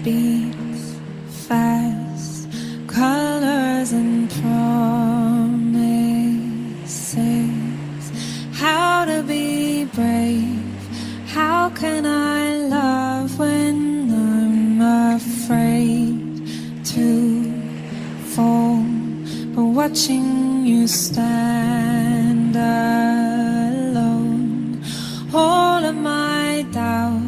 beats fast, colors and promises. How to be brave, how can I love when I'm afraid to fall, but watching you stand alone, all of my doubt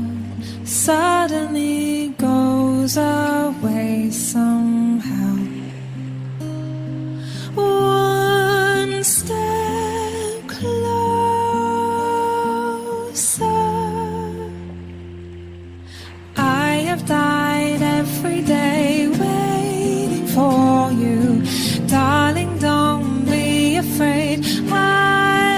suddenly goes away somehow. One step closer. I have died every day waiting for you. Darling, don't be afraid. I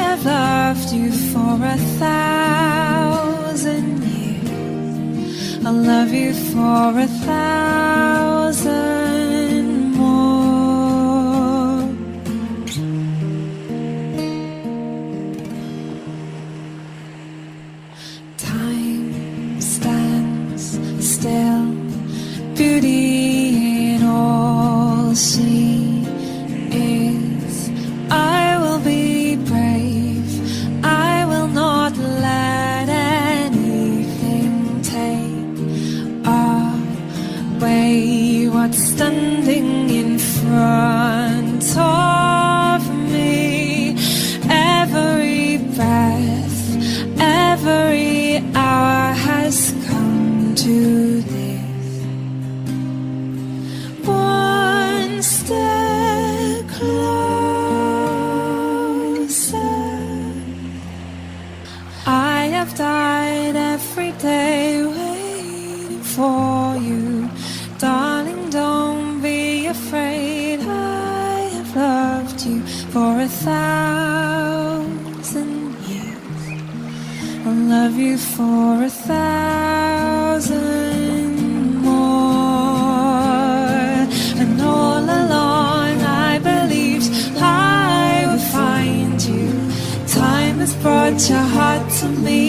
have loved you for 1,000 years. I'll love you for 1,000 more. Time stands still, beauty in all she is. I will be brave, I will not let anything take away what's standing in front of me. Every breath, every hour has come to this. One step closer. I have died every day waiting for you. Darling, don't be afraid. I have loved you for 1,000 years. I'll love you for 1,000 more. And all along I believed I would find you. Time has brought your heart to me.